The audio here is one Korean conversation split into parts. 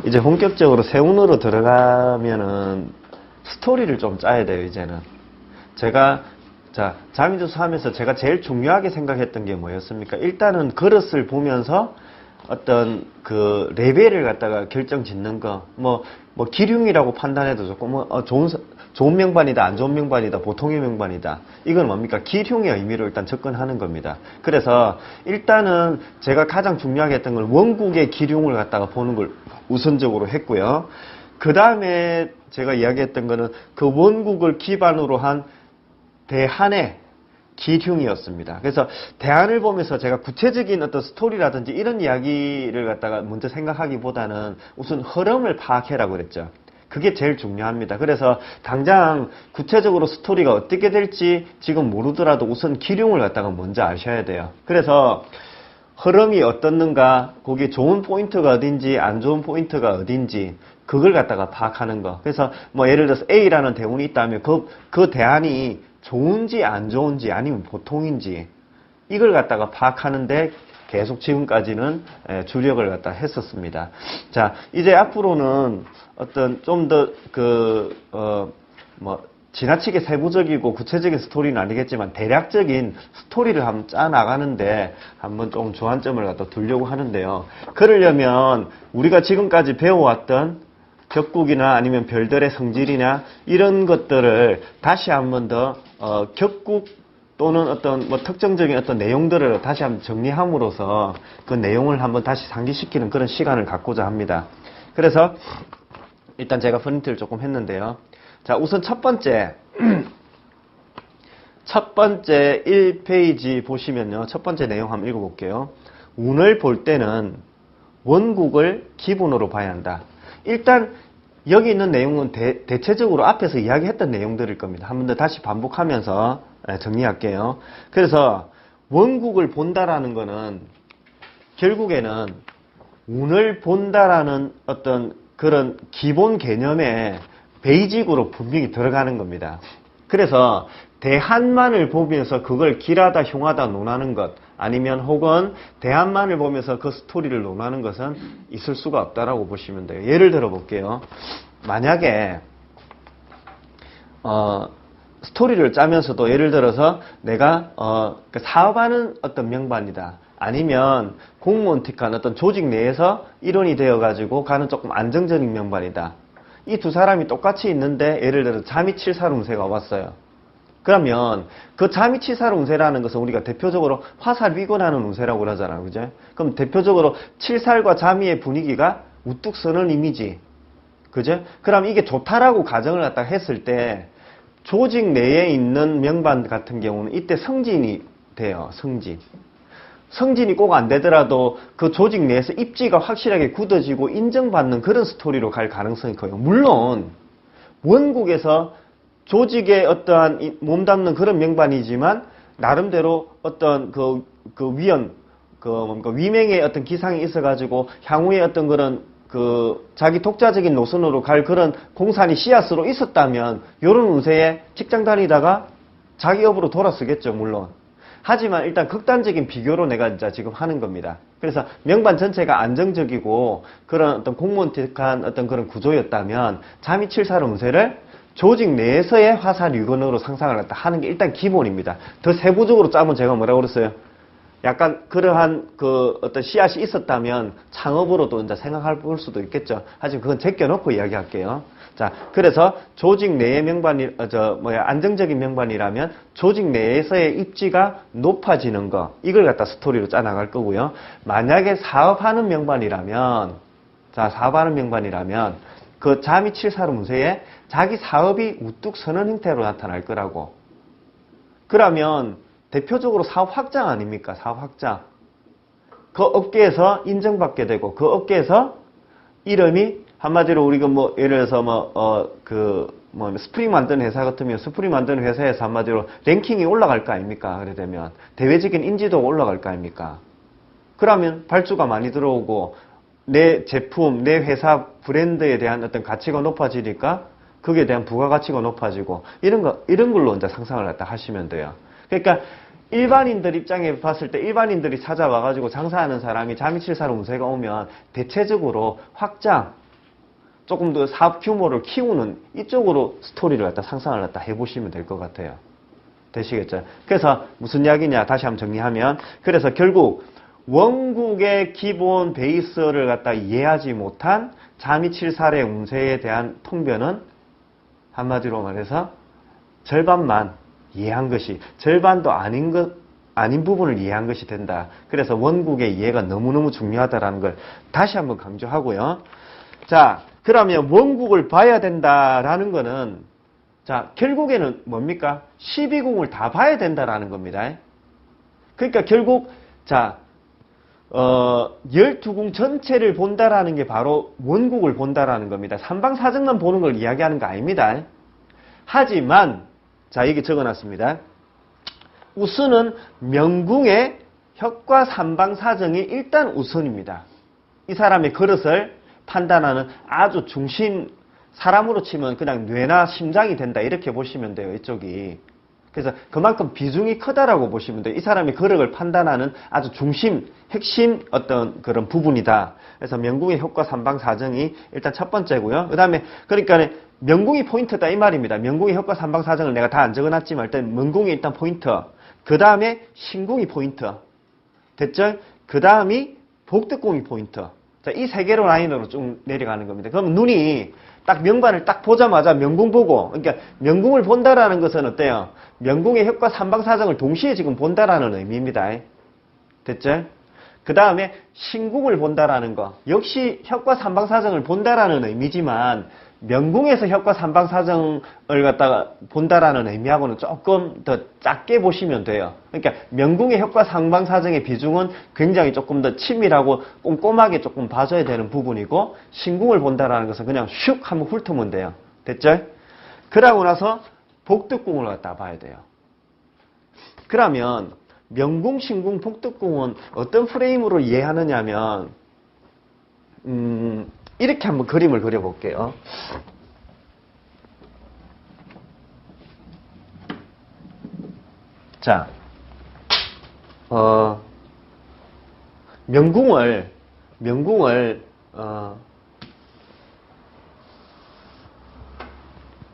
이제 본격적으로 세운으로 들어가면은 스토리를 좀 짜야 돼요, 이제는. 제가, 자, 자미주수 하면서 제가 제일 중요하게 생각했던 게 뭐였습니까? 일단은 그릇을 보면서 어떤 그 레벨을 갖다가 결정 짓는 거, 뭐 기륭이라고 판단해도 좋고, 좋은 명반이다, 안 좋은 명반이다, 보통의 명반이다. 이건 뭡니까? 기흉의 의미로 일단 접근하는 겁니다. 그래서 일단은 제가 가장 중요하게 했던 건 원국의 기흉을 갖다가 보는 걸 우선적으로 했고요. 그 다음에 제가 이야기했던 거는 그 원국을 기반으로 한 대한의 기흉이었습니다. 그래서 대안을 보면서 제가 구체적인 어떤 스토리라든지 이런 이야기를 갖다가 먼저 생각하기보다는 우선 흐름을 파악해라고 그랬죠. 그게 제일 중요합니다. 그래서 당장 구체적으로 스토리가 어떻게 될지 지금 모르더라도 우선 기흉을 갖다가 먼저 아셔야 돼요. 그래서 흐름이 어떻는가, 거기 좋은 포인트가 어딘지 안 좋은 포인트가 어딘지 그걸 갖다가 파악하는 거. 그래서 뭐 예를 들어서 A라는 대운이 있다면 그 대안이 좋은지 안 좋은지 아니면 보통인지 이걸 갖다가 파악하는데 계속 지금까지는 주력을 갖다 했었습니다. 자, 이제 앞으로는 어떤 좀 더 지나치게 세부적이고 구체적인 스토리는 아니겠지만 대략적인 스토리를 한번 짜 나가는데 한번 좀 주안점을 갖다 두려고 하는데요. 그러려면 우리가 지금까지 배워왔던 격국이나 아니면 별들의 성질이나 이런 것들을 다시 한번 더 격국 또는 어떤 특정적인 어떤 내용들을 다시 한번 정리함으로써 그 내용을 한번 다시 상기시키는 그런 시간을 갖고자 합니다. 그래서 일단 제가 프린트를 조금 했는데요. 자, 우선 첫 번째 1페이지 보시면요. 첫 번째 내용 한번 읽어볼게요. 운을 볼 때는 원국을 기본으로 봐야 한다. 일단 여기 있는 내용은 대체적으로 앞에서 이야기했던 내용들일 겁니다. 한 번 더 다시 반복하면서 정리할게요. 그래서 원국을 본다라는 거는 결국에는 운을 본다라는 어떤 그런 기본 개념에 베이직으로 분명히 들어가는 겁니다. 그래서 대한만을 보면서 그걸 길하다 흉하다 논하는 것 아니면 혹은 대한만을 보면서 그 스토리를 논하는 것은 있을 수가 없다라고 보시면 돼요. 예를 들어 볼게요. 만약에 스토리를 짜면서도 예를 들어서 내가 사업하는 어떤 명반이다. 아니면 공무원틱한 어떤 조직 내에서 일원이 되어가지고 가는 조금 안정적인 명반이다. 이 두 사람이 똑같이 있는데 예를 들어 자미칠살 운세가 왔어요. 그러면 그 자미칠살 운세라는 것은 우리가 대표적으로 화살위곤하는 운세라고 그러잖아요. 그죠? 그럼 대표적으로 칠살과 자미의 분위기가 우뚝 서는 이미지. 그죠? 그럼 이게 좋다라고 가정을 갖다 했을 때 조직 내에 있는 명반 같은 경우는 이때 승진이 돼요. 승진이 꼭 안 되더라도 그 조직 내에서 입지가 확실하게 굳어지고 인정받는 그런 스토리로 갈 가능성이 커요. 물론 원국에서 조직에 어떠한 몸담는 그런 명반이지만 나름대로 어떤 위맹의 어떤 기상이 있어가지고 향후에 어떤 그런 자기 독자적인 노선으로 갈 그런 공산이 씨앗으로 있었다면 요런 운세에 직장 다니다가 자기 업으로 돌아서겠죠, 물론. 하지만 일단 극단적인 비교로 내가 이제 지금 하는 겁니다. 그래서 명반 전체가 안정적이고 그런 어떤 공무원틱한 어떤 그런 구조였다면 자미칠살 운세를 조직 내에서의 화살유건으로 상상을 하는 게 일단 기본입니다. 더 세부적으로 짜면 제가 뭐라고 그랬어요? 약간 그러한 어떤 씨앗이 있었다면 창업으로도 이제 생각할 수도 있겠죠. 하지만 그건 제껴놓고 이야기할게요. 자, 그래서 조직 내의 안정적인 명반이라면 조직 내에서의 입지가 높아지는 거, 이걸 갖다 스토리로 짜나갈 거고요. 만약에 사업하는 명반이라면 그 자미칠살 운세에 자기 사업이 우뚝 서는 형태로 나타날 거라고. 그러면 대표적으로 사업 확장 아닙니까? 사업 확장. 그 업계에서 인정받게 되고 그 업계에서 이름이 한마디로 우리가 예를 들어서 스프링 만드는 회사 같으면 스프링 만드는 회사에서 한마디로 랭킹이 올라갈 거 아닙니까? 그래 되면 대외적인 인지도가 올라갈 거 아닙니까? 그러면 발주가 많이 들어오고 내 제품, 내 회사 브랜드에 대한 어떤 가치가 높아지니까 거기에 대한 부가가치가 높아지고 이런 걸로 이제 상상을 갖다 하시면 돼요. 그러니까 일반인들 입장에 봤을 때 일반인들이 찾아와가지고 장사하는 사람이 자미칠살 운세가 오면 대체적으로 확장, 조금 더 사업 규모를 키우는 이쪽으로 스토리를 갖다 상상을 갖다 해보시면 될 것 같아요. 되시겠죠? 그래서 무슨 이야기냐 다시 한번 정리하면, 그래서 결국 원국의 기본 베이스를 갖다 이해하지 못한 자미칠살의 운세에 대한 통변은 한마디로 말해서 절반만 이해한 것이, 절반도 아닌 부분을 이해한 것이 된다. 그래서 원국의 이해가 너무너무 중요하다라는 걸 다시 한번 강조하고요. 자, 그러면 원국을 봐야 된다라는 거는, 자, 결국에는 뭡니까? 12궁을 다 봐야 된다라는 겁니다. 그러니까 결국, 자, 12궁 전체를 본다라는 게 바로 원국을 본다라는 겁니다. 삼방사정만 보는 걸 이야기하는 거 아닙니다. 하지만, 자, 여기 적어놨습니다. 우선은 명궁의 혁과 삼방사정이 일단 우선입니다. 이 사람의 그릇을 판단하는 아주 중심, 사람으로 치면 그냥 뇌나 심장이 된다 이렇게 보시면 돼요. 이쪽이. 그래서 그만큼 비중이 크다라고 보시면 돼요. 이 사람의 그릇을 판단하는 아주 중심, 핵심 어떤 그런 부분이다. 그래서 명궁의 혁과 삼방사정이 일단 첫 번째고요. 그 다음에 그러니까 명궁이 포인트다 이 말입니다. 명궁의 혁과 삼방사정을 내가 다 안 적어놨지만 일단 명궁이 일단 포인트. 그 다음에 신궁이 포인트. 됐죠? 그 다음이 복덕궁이 포인트. 자, 이 세 개로 라인으로 쭉 내려가는 겁니다. 그럼 눈이 딱 명반을 딱 보자마자 명궁 보고, 그러니까 명궁을 본다라는 것은 어때요? 명궁의 혁과 삼방사정을 동시에 지금 본다라는 의미입니다. 됐죠? 그 다음에 신궁을 본다라는 거. 역시 혁과 삼방사정을 본다라는 의미지만 명궁에서 혁과 삼방사정을 갖다가 본다라는 의미하고는 조금 더 작게 보시면 돼요. 그러니까 명궁의 혁과 삼방사정의 비중은 굉장히 조금 더 치밀하고 꼼꼼하게 조금 봐줘야 되는 부분이고, 신궁을 본다라는 것은 그냥 슉 한번 훑으면 돼요. 됐죠? 그러고 나서 복덕궁을 갖다 봐야 돼요. 그러면 명궁, 신궁, 복덕궁은 어떤 프레임으로 이해하느냐면 이렇게 한번 그림을 그려볼게요. 자, 명궁을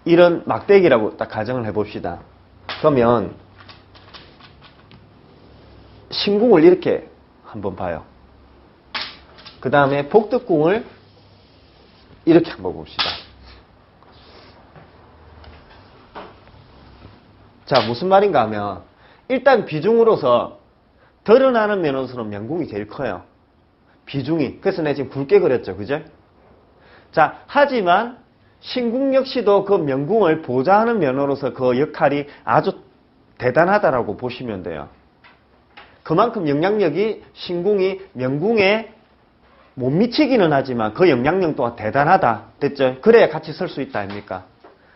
이런 막대기라고 딱 가정을 해봅시다. 그러면 신궁을 이렇게 한번 봐요. 그 다음에 복덕궁을 이렇게 한번 봅시다. 자, 무슨 말인가 하면 일단 비중으로서 드러나는 면으로서는 명궁이 제일 커요. 비중이. 그래서 내가 지금 굵게 그렸죠. 그죠? 자, 하지만 신궁 역시도 그 명궁을 보좌하는 면으로서 그 역할이 아주 대단하다라고 보시면 돼요. 그만큼 영향력이 신궁이 명궁에 못 미치기는 하지만 그 영향력 또한 대단하다. 됐죠? 그래야 같이 설 수 있다 아닙니까?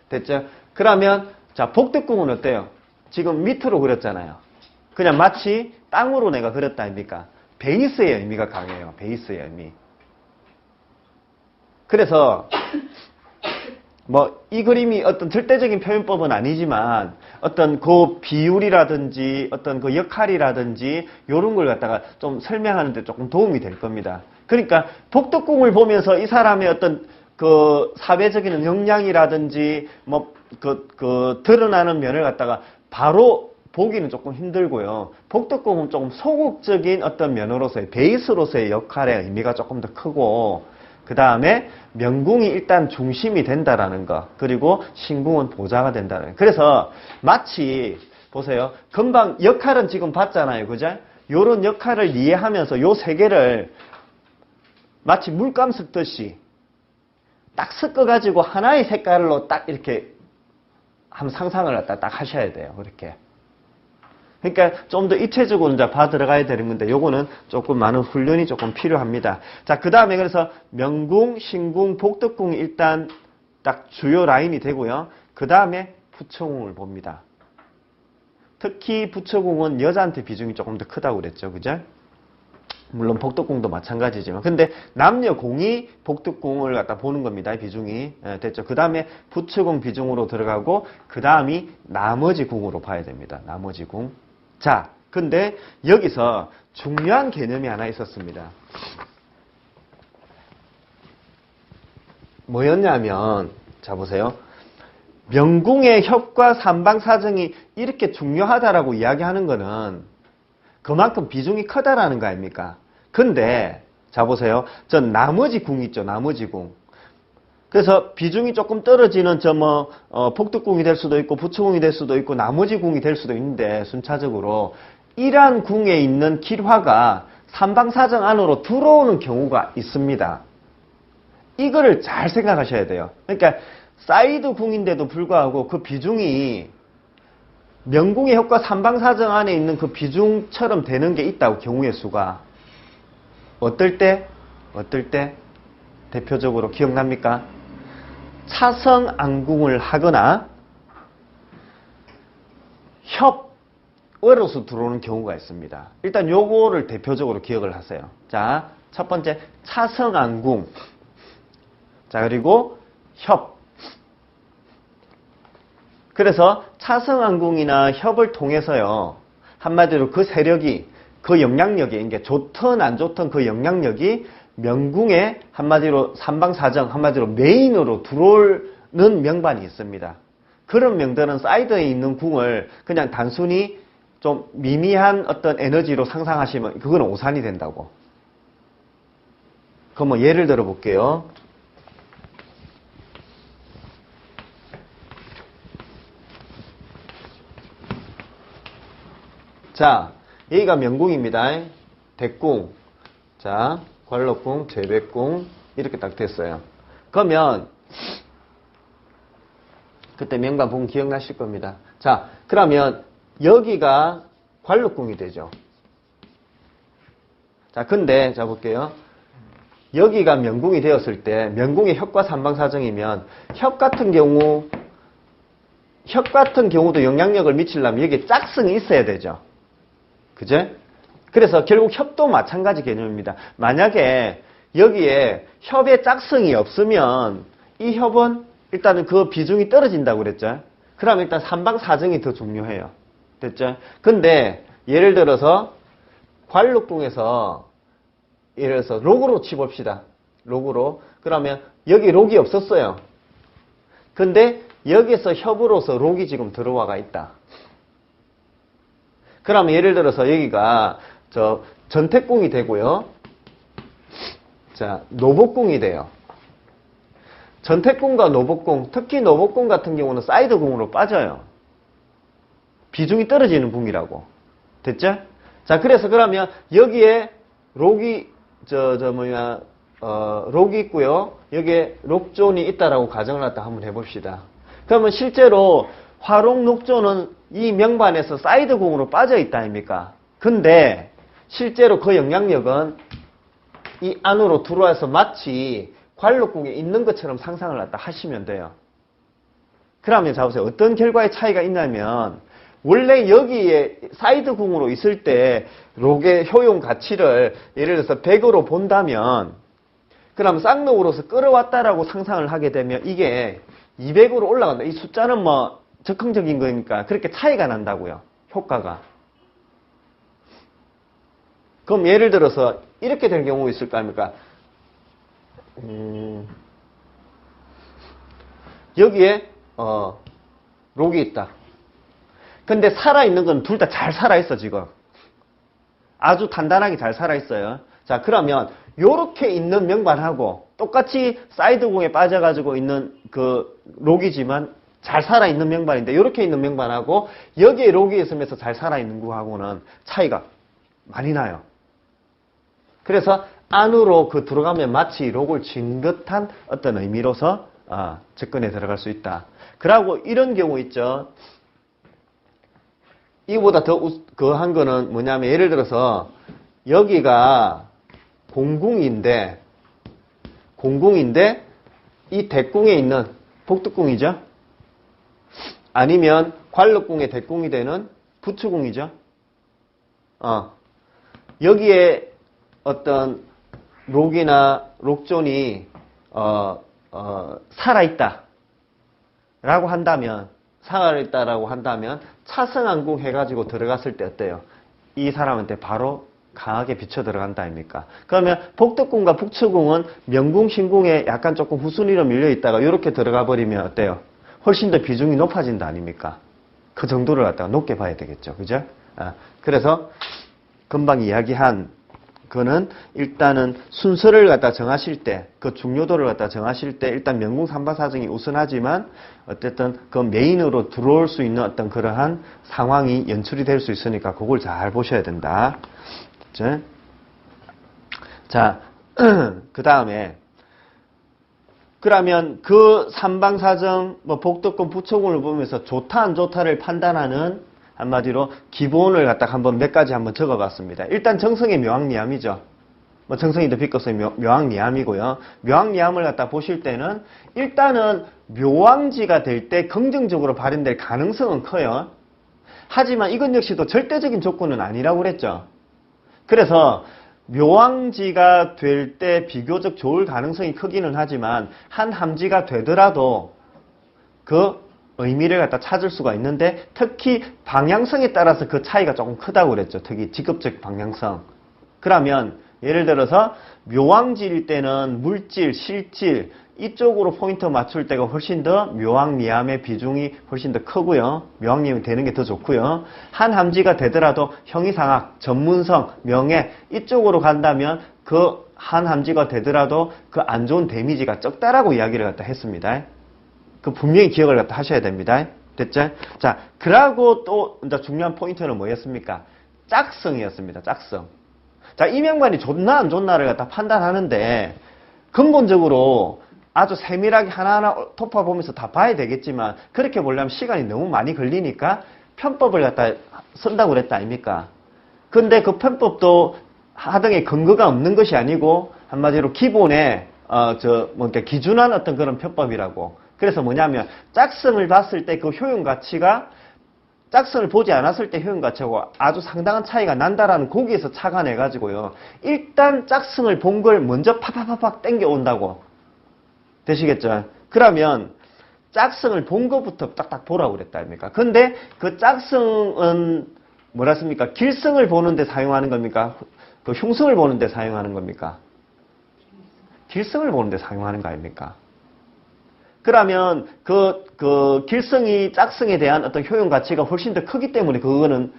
됐죠? 그러면 자, 복덕궁은 어때요? 지금 밑으로 그렸잖아요. 그냥 마치 땅으로 내가 그렸다 아닙니까? 베이스의 의미가 강해요. 베이스의 의미. 그래서 뭐 이 그림이 어떤 절대적인 표현법은 아니지만 어떤 그 비율이라든지 어떤 그 역할이라든지 이런 걸 갖다가 좀 설명하는 데 조금 도움이 될 겁니다. 그러니까 복덕궁을 보면서 이 사람의 어떤 그 사회적인 역량이라든지 뭐 그 드러나는 면을 갖다가 바로 보기는 조금 힘들고요. 복덕궁은 조금 소극적인 어떤 면으로서의 베이스로서의 역할의 의미가 조금 더 크고, 그 다음에 명궁이 일단 중심이 된다라는 거, 그리고 신궁은 보좌가 된다는 거. 그래서 마치 보세요. 금방 역할은 지금 봤잖아요. 그죠? 요런 역할을 이해하면서 요 세 개를 마치 물감 섞듯이 딱 섞어가지고 하나의 색깔로 딱 이렇게 한번 상상을 갖다 딱 하셔야 돼요. 그렇게. 그러니까 좀 더 입체적으로 이제 봐 들어가야 되는 건데, 요거는 조금 많은 훈련이 조금 필요합니다. 자, 그 다음에 그래서 명궁, 신궁, 복덕궁이 일단 딱 주요 라인이 되고요. 그 다음에 부처궁을 봅니다. 특히 부처궁은 여자한테 비중이 조금 더 크다고 그랬죠. 그죠? 물론 복덕궁도 마찬가지지만. 근데 남녀 공이 복덕궁을 갖다 보는 겁니다. 비중이. 됐죠. 그 다음에 부처궁 비중으로 들어가고, 그 다음이 나머지 궁으로 봐야 됩니다. 나머지 궁. 자, 근데 여기서 중요한 개념이 하나 있었습니다. 뭐였냐면, 자 보세요. 명궁의 협과 삼방사정이 이렇게 중요하다라고 이야기하는 거는 그만큼 비중이 크다라는 거 아닙니까? 근데 자 보세요. 저 나머지 궁 있죠. 나머지 궁. 그래서 비중이 조금 떨어지는 폭득궁이 될 수도 있고 부처궁이 될 수도 있고 나머지 궁이 될 수도 있는데 순차적으로 이러한 궁에 있는 길화가 삼방사정 안으로 들어오는 경우가 있습니다. 이거를 잘 생각하셔야 돼요. 그러니까 사이드 궁인데도 불구하고 그 비중이 명궁의 효과 삼방사정 안에 있는 그 비중처럼 되는 게 있다고, 경우의 수가. 어떨 때? 대표적으로 기억납니까? 차성안궁을 하거나 협으로서 들어오는 경우가 있습니다. 일단 요거를 대표적으로 기억을 하세요. 자, 첫 번째 차성안궁. 자, 그리고 협. 그래서 차성안궁이나 협을 통해서요, 한마디로 그 세력이, 그 영향력이, 그러니까 좋든 안 좋든 그 영향력이 명궁에 한마디로 삼방사정, 한마디로 메인으로 들어오는 명반이 있습니다. 그런 명들은 사이드에 있는 궁을 그냥 단순히 좀 미미한 어떤 에너지로 상상하시면 그건 오산이 된다고. 그럼 뭐 예를 들어 볼게요. 자, 여기가 명궁입니다. 대궁, 자, 관록궁, 재백궁 이렇게 딱 됐어요. 그러면 그때 명반 보면 기억나실 겁니다. 자, 그러면 여기가 관록궁이 되죠. 자, 근데 자 볼게요. 여기가 명궁이 되었을 때 명궁의 협과 삼방사정이면 협 같은 경우도 영향력을 미치려면 여기에 짝승이 있어야 되죠. 그제? 그래서 결국 협도 마찬가지 개념입니다. 만약에 여기에 협의 짝승이 없으면 이 협은 일단은 그 비중이 떨어진다고 그랬죠. 그럼 일단 삼방사정이 더 중요해요. 됐죠? 근데 예를 들어서 관록궁에서 예를 들어서 록으로 치봅시다. 록으로. 그러면 여기 록이 없었어요. 근데 여기서 협으로서 록이 지금 들어와가 있다. 그러면 예를 들어서 여기가 전택궁이 되고요. 자, 노복궁이 돼요. 전택궁과 노복궁, 특히 노복궁 같은 경우는 사이드궁으로 빠져요. 비중이 떨어지는 궁이라고. 됐죠? 자, 그래서 그러면 여기에 록이 록이 있고요. 여기에 록존이 있다라고 가정을 갖다 한번 해봅시다. 그러면 실제로 화록 녹조는 이 명반에서 사이드궁으로 빠져 있다 아닙니까? 근데 실제로 그 영향력은 이 안으로 들어와서 마치 관록궁에 있는 것처럼 상상을 갖다 하시면 돼요. 그러면 잡으세요. 어떤 결과의 차이가 있냐면 원래 여기에 사이드궁으로 있을 때 록의 효용 가치를 예를 들어서 100으로 본다면 그럼 쌍록으로서 끌어왔다라고 상상을 하게 되면 이게 200으로 올라간다. 이 숫자는 뭐 적응적인 거니까 그렇게 차이가 난다고요. 효과가. 그럼 예를 들어서 이렇게 될 경우 있을 거 아닙니까? 여기에 록이 있다. 근데 살아있는 건 둘 다 잘 살아있어 지금. 아주 단단하게 잘 살아있어요. 자, 그러면 요렇게 있는 명반하고 똑같이 사이드궁에 빠져가지고 있는 그 록이지만 잘 살아있는 명반인데 요렇게 있는 명반하고 여기에 록이 있으면서 잘 살아있는 거하고는 차이가 많이 나요. 그래서 안으로 들어가면 마치 록을 쥔 듯한 어떤 의미로서 접근에 들어갈 수 있다. 그러고 이런 경우 있죠. 이거보다 더 한 거는 뭐냐면 예를 들어서 여기가 공궁인데 이 대궁에 있는 복덕궁이죠. 아니면 관록궁의 대궁이 되는 부추궁이죠. 여기에 어떤 록이나 록존이 살아있다 라고 한다면 차성안궁 해가지고 들어갔을 때 어때요? 이 사람한테 바로 강하게 비쳐 들어간다 아닙니까? 그러면 복덕궁과 북처궁은 명궁, 신궁에 약간 조금 후순위로 밀려 있다가 이렇게 들어가 버리면 어때요? 훨씬 더 비중이 높아진다 아닙니까? 그 정도를 갖다가 높게 봐야 되겠죠. 그죠? 그래서 금방 이야기한 그는 일단은 순서를 갖다 정하실 때, 그 중요도를 갖다 정하실 때 일단 명궁 삼바사정이 우선하지만 어쨌든 그 메인으로 들어올 수 있는 어떤 그러한 상황이 연출이 될 수 있으니까 그걸 잘 보셔야 된다. 그죠? 자, 그 다음에 그러면 그 삼방사정, 뭐 복덕궁, 부처궁을 보면서 좋다 안 좋다를 판단하는 한마디로 기본을 갖다가 한번 몇 가지 한번 적어봤습니다. 일단 정성의 묘왕리암이죠. 뭐 정성이도 비커서 묘왕리암이고요. 묘왕리암을 갖다 보실 때는 일단은 묘왕지가 될 때 긍정적으로 발현될 가능성은 커요. 하지만 이건 역시도 절대적인 조건은 아니라고 그랬죠. 그래서 묘왕지가 될 때 비교적 좋을 가능성이 크기는 하지만 한 함지가 되더라도 그 의미를 갖다 찾을 수가 있는데 특히 방향성에 따라서 그 차이가 조금 크다고 그랬죠. 특히 직업적 방향성. 그러면 예를 들어서 묘왕지일 때는 물질, 실질 이쪽으로 포인트 맞출 때가 훨씬 더 묘왕리암의 비중이 훨씬 더 크고요. 묘왕리암이 되는 게 더 좋고요. 한 함지가 되더라도 형이상학, 전문성, 명예 이쪽으로 간다면 그 한 함지가 되더라도 그 안 좋은 데미지가 적다라고 이야기를 갖다 했습니다. 그 분명히 기억을 갖다 하셔야 됩니다. 됐죠? 자, 그러고 또 이제 중요한 포인트는 뭐였습니까? 짝성이었습니다. 짝성. 자, 이 명반이 좋나 안 좋나를 갖다 판단하는데 근본적으로 아주 세밀하게 하나하나 톱어보면서 다 봐야 되겠지만 그렇게 보려면 시간이 너무 많이 걸리니까 편법을 갖다 쓴다고 그랬다 아닙니까? 근데 그 편법도 하등의 근거가 없는 것이 아니고 한마디로 기본에 기준한 어떤 그런 편법이라고. 그래서 뭐냐면 짝성을 봤을 때 그 효용 가치가 짝성을 보지 않았을 때 효용 가치하고 아주 상당한 차이가 난다라는 거기에서 착안해 가지고요. 일단 짝성을 본 걸 먼저 팍팍팍팍 땡겨 온다고. 되시겠죠? 그러면 짝성을 본 것부터 딱딱 보라고 그랬다 아닙니까? 근데 그 짝성은 뭐랬습니까? 길성을 보는데 사용하는 겁니까? 그 흉성을 보는데 사용하는 겁니까? 길성을 보는데 사용하는 거 아닙니까? 그러면 그 길성이 짝성에 대한 어떤 효용 가치가 훨씬 더 크기 때문에 그거는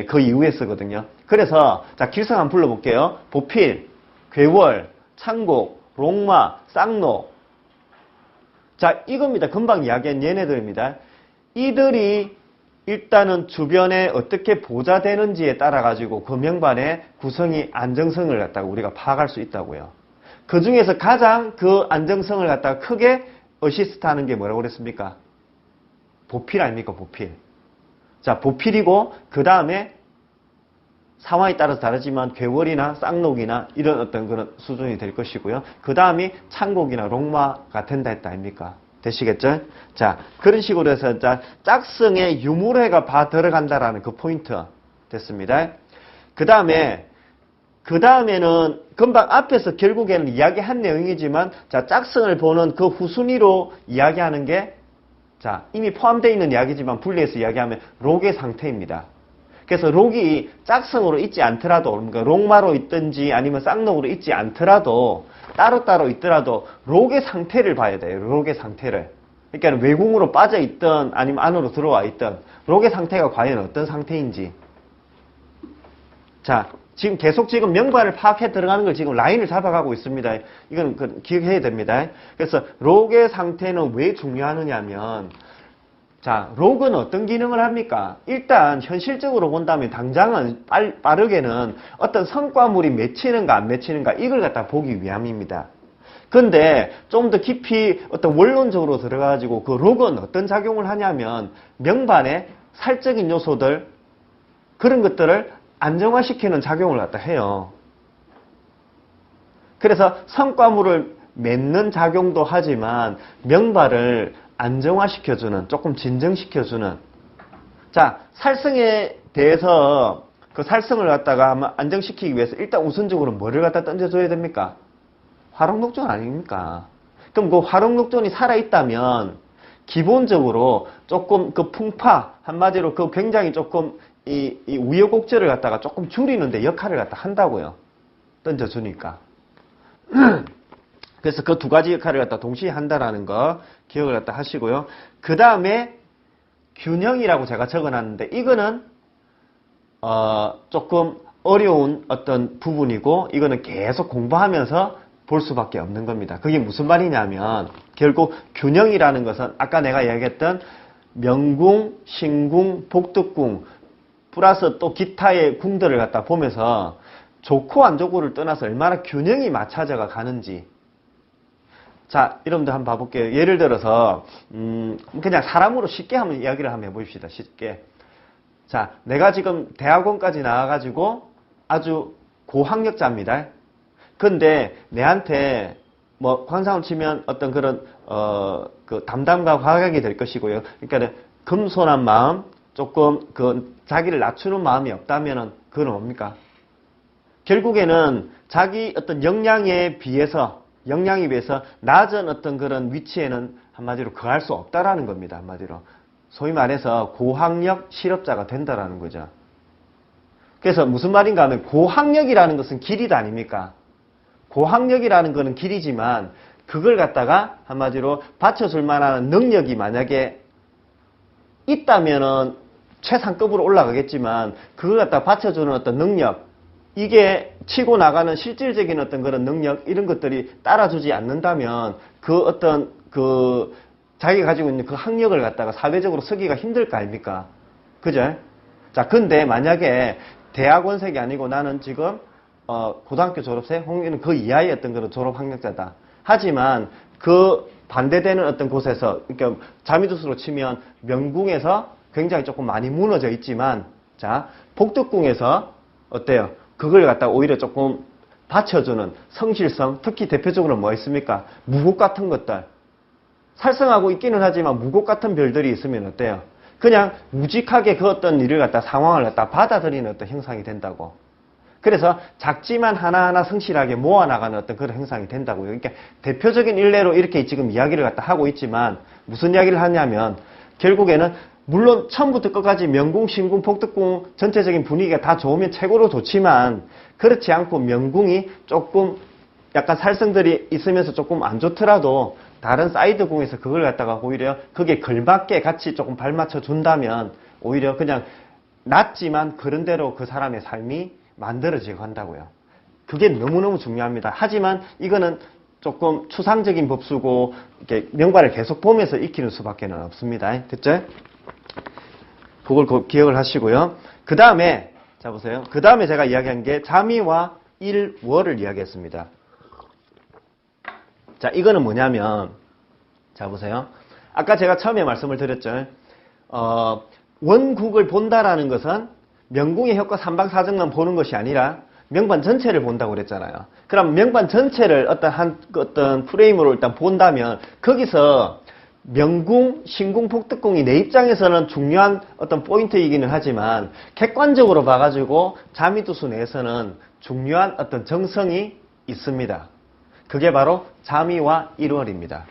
그 이후에 쓰거든요. 그래서 자 길성 한번 불러볼게요. 보필, 괴월, 창곡, 롱마, 쌍록. 자 이겁니다. 금방 이야기한 얘네들입니다. 이들이 일단은 주변에 어떻게 보좌되는지에 따라 가지고 그 명반의 구성이 안정성을 갖다가 우리가 파악할 수 있다고요. 그 중에서 가장 그 안정성을 갖다가 크게 어시스트하는 게 뭐라고 그랬습니까? 보필 아닙니까? 보필. 자, 보필이고 그 다음에 상황에 따라서 다르지만 괴월이나 쌍록이나 이런 어떤 그런 수준이 될 것이고요. 그 다음이 창곡이나 롱마가 된다 했다 아닙니까? 되시겠죠? 자, 그런 식으로 해서 짝성에 유물회가 봐 들어간다라는 그 포인트 됐습니다. 그 다음에는 금방 앞에서 결국에는 이야기한 내용이지만 자 짝성을 보는 그 후순위로 이야기하는 게 자 이미 포함되어 있는 이야기지만 분리해서 이야기하면 록의 상태입니다. 그래서 록이 짝성으로 있지 않더라도 그러니까 록마로 있든지 아니면 쌍록으로 있지 않더라도 따로따로 있더라도 록의 상태를 봐야 돼요. 록의 상태를. 그러니까 외궁으로 빠져 있든 아니면 안으로 들어와 있든 록의 상태가 과연 어떤 상태인지. 자, 지금 계속 지금 명반을 파악해 들어가는 걸 지금 라인을 잡아가고 있습니다. 이건 기억해야 됩니다. 그래서 록의 상태는 왜 중요하느냐면 자, 록은 어떤 기능을 합니까? 일단 현실적으로 본다면 당장은 빠르게는 어떤 성과물이 맺히는가 안 맺히는가 이걸 갖다 보기 위함입니다. 근데 좀 더 깊이 어떤 원론적으로 들어가가지고 그 록은 어떤 작용을 하냐면 명반의 살적인 요소들 그런 것들을 안정화시키는 작용을 갖다 해요. 그래서 성과물을 맺는 작용도 하지만 명발을 안정화시켜주는 조금 진정시켜주는 자 살성에 대해서 그 살성을 갖다가 아마 안정시키기 위해서 일단 우선적으로 뭐를 갖다 던져줘야 됩니까? 화록록존 아닙니까? 그럼 그 화록록존이 살아있다면 기본적으로 조금 그 풍파 한마디로 그 굉장히 조금 이 우여곡절을 갖다가 조금 줄이는데 역할을 갖다 한다고요. 던져주니까. 그래서 그 두 가지 역할을 갖다 동시에 한다라는 거 기억을 갖다 하시고요. 그 다음에 균형이라고 제가 적어놨는데 이거는 조금 어려운 어떤 부분이고 이거는 계속 공부하면서 볼 수밖에 없는 겁니다. 그게 무슨 말이냐면 결국 균형이라는 것은 아까 내가 이야기했던 명궁, 신궁, 복덕궁 플러스 또 기타의 궁들을 갖다 보면서 좋고 안 좋고를 떠나서 얼마나 균형이 맞춰져 가는지. 자, 여러분들 한번 봐볼게요. 예를 들어서 그냥 사람으로 쉽게 한번 이야기를 한번 해봅시다. 쉽게. 자, 내가 지금 대학원까지 나와가지고 아주 고학력자입니다. 근데 내한테 뭐 관상을 치면 어떤 그런 그 담담과 과격이 될 것이고요. 그러니까 금손한 마음, 조금 그 자기를 낮추는 마음이 없다면은 그건 뭡니까? 결국에는 자기 어떤 역량에 비해서 낮은 어떤 그런 위치에는 한마디로 거할 수 없다라는 겁니다. 한마디로. 소위 말해서 고학력 실업자가 된다라는 거죠. 그래서 무슨 말인가 하면 고학력이라는 것은 길이다 아닙니까? 고학력이라는 것은 길이지만 그걸 갖다가 한마디로 받쳐줄 만한 능력이 만약에 있다면은 최상급으로 올라가겠지만 그걸 갖다가 받쳐주는 어떤 능력 이게 치고 나가는 실질적인 어떤 그런 능력 이런 것들이 따라주지 않는다면 그 어떤 그 자기가 가지고 있는 그 학력을 갖다가 사회적으로 쓰기가 힘들 거 아닙니까? 그죠? 자, 근데 만약에 대학원생이 아니고 나는 지금 고등학교 졸업생, 홍기는 그 이하의 어떤 그런 졸업 학력자다. 하지만 그 반대되는 어떤 곳에서, 그러니까 자미두수로 치면 명궁에서 굉장히 조금 많이 무너져 있지만, 자, 복덕궁에서 어때요? 그걸 갖다 오히려 조금 받쳐주는 성실성, 특히 대표적으로 뭐 있습니까? 무곡 같은 것들. 살성하고 있기는 하지만 무곡 같은 별들이 있으면 어때요? 그냥 무직하게 그 어떤 일을 갖다 상황을 갖다 받아들이는 어떤 형상이 된다고. 그래서 작지만 하나하나 성실하게 모아나가는 어떤 그런 형상이 된다고요. 그러니까 대표적인 일례로 이렇게 지금 이야기를 갖다 하고 있지만 무슨 이야기를 하냐면 결국에는 물론 처음부터 끝까지 명궁, 신궁, 복덕궁 전체적인 분위기가 다 좋으면 최고로 좋지만 그렇지 않고 명궁이 조금 약간 살성들이 있으면서 조금 안 좋더라도 다른 사이드 궁에서 그걸 갖다가 오히려 그게 걸맞게 같이 조금 발맞춰 준다면 오히려 그냥 낮지만 그런 대로 그 사람의 삶이 만들어지고 한다고요. 그게 너무너무 중요합니다. 하지만 이거는 조금 추상적인 법수고 이렇게 명관을 계속 보면서 익히는 수밖에 없습니다. 됐죠? 그걸 기억을 하시고요. 그 다음에 자 보세요. 그 다음에 제가 이야기한 게 자미와 일월을 이야기했습니다. 자, 이거는 뭐냐면 자 보세요. 아까 제가 처음에 말씀을 드렸죠. 원국을 본다라는 것은 명궁의 효과 삼방사정만 보는 것이 아니라 명반 전체를 본다고 그랬잖아요. 그럼 명반 전체를 어떤 프레임으로 일단 본다면 거기서 명궁, 신궁, 복덕궁이 내 입장에서는 중요한 어떤 포인트이기는 하지만 객관적으로 봐가지고 자미두수 내에서는 중요한 어떤 정성이 있습니다. 그게 바로 자미와 일월입니다.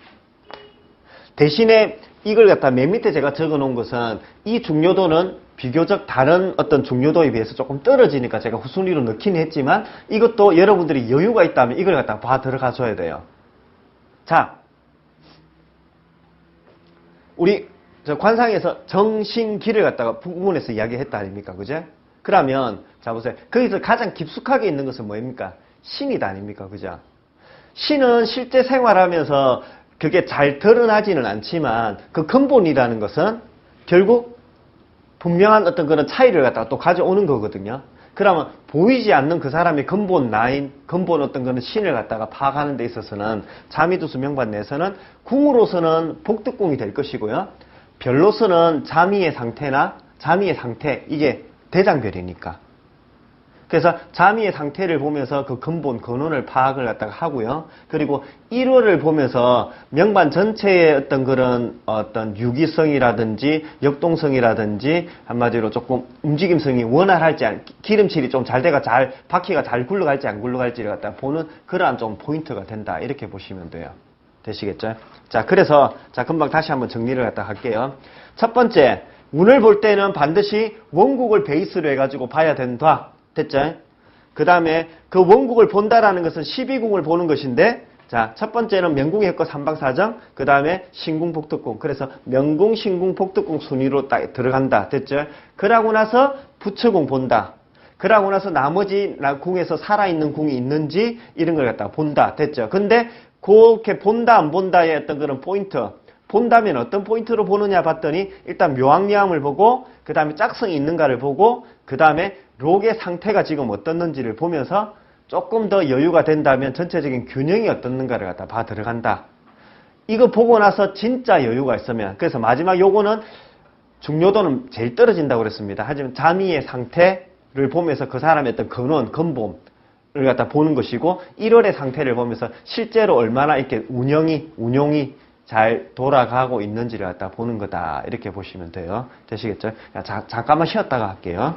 대신에 이걸 갖다 맨 밑에 제가 적어 놓은 것은 이 중요도는 비교적 다른 어떤 중요도에 비해서 조금 떨어지니까 제가 후순위로 넣긴 했지만 이것도 여러분들이 여유가 있다면 이걸 갖다 봐 들어가 줘야 돼요. 자, 우리 저 관상에서 정신기를 갖다가 부문에서 이야기했다 아닙니까? 그죠? 그러면 자 보세요. 거기서 가장 깊숙하게 있는 것은 뭐입니까? 신이다 아닙니까? 그죠? 신은 실제 생활하면서 그게 잘 드러나지는 않지만 그 근본이라는 것은 결국 분명한 어떤 그런 차이를 갖다가 또 가져오는 거거든요. 그러면 보이지 않는 그 사람의 근본 라인, 근본 어떤 그런 신을 갖다가 파악하는 데 있어서는 자미두수 명반 내에서는 궁으로서는 복덕궁이 될 것이고요. 별로서는 자미의 상태나 자미의 상태, 이게 대장별이니까. 그래서 자미의 상태를 보면서 그 근본 근원을 파악을 갖다가 하고요. 그리고 1월을 보면서 명반 전체의 어떤 그런 어떤 유기성이라든지 역동성이라든지 한마디로 조금 움직임성이 원활할지 기름칠이 좀 잘 돼가 바퀴가 잘 굴러갈지 안 굴러갈지를 갖다가 보는 그러한 좀 포인트가 된다. 이렇게 보시면 돼요. 되시겠죠? 자, 그래서 자 금방 다시 한번 정리를 갖다 할게요. 첫 번째 운을 볼 때는 반드시 원국을 베이스로 해가지고 봐야 된다. 됐죠? 그 다음에 그 원국을 본다라는 것은 12궁을 보는 것인데, 자, 첫 번째는 명궁의 해거 삼방사정, 그 다음에 신궁, 복덕궁. 그래서 명궁, 신궁, 복덕궁 순위로 딱 들어간다. 됐죠? 그러고 나서 부처궁 본다. 그러고 나서 나머지 궁에서 살아있는 궁이 있는지 이런 걸 갖다가 본다. 됐죠? 근데 그렇게 본다, 안 본다의 어떤 그런 포인트. 본다면 어떤 포인트로 보느냐 봤더니 일단 묘학리암을 보고 그 다음에 짝성이 있는가를 보고 그 다음에 록의 상태가 지금 어떻는지를 보면서 조금 더 여유가 된다면 전체적인 균형이 어떻는가를 갖다 봐 들어간다. 이거 보고 나서 진짜 여유가 있으면, 그래서 마지막 요거는 중요도는 제일 떨어진다고 그랬습니다. 하지만 자미의 상태를 보면서 그 사람의 어떤 근원, 근본을 갖다 보는 것이고 1월의 상태를 보면서 실제로 얼마나 이렇게 운용이 잘 돌아가고 있는지를 갖다 보는 거다. 이렇게 보시면 돼요. 되시겠죠? 잠깐만 쉬었다가 할게요.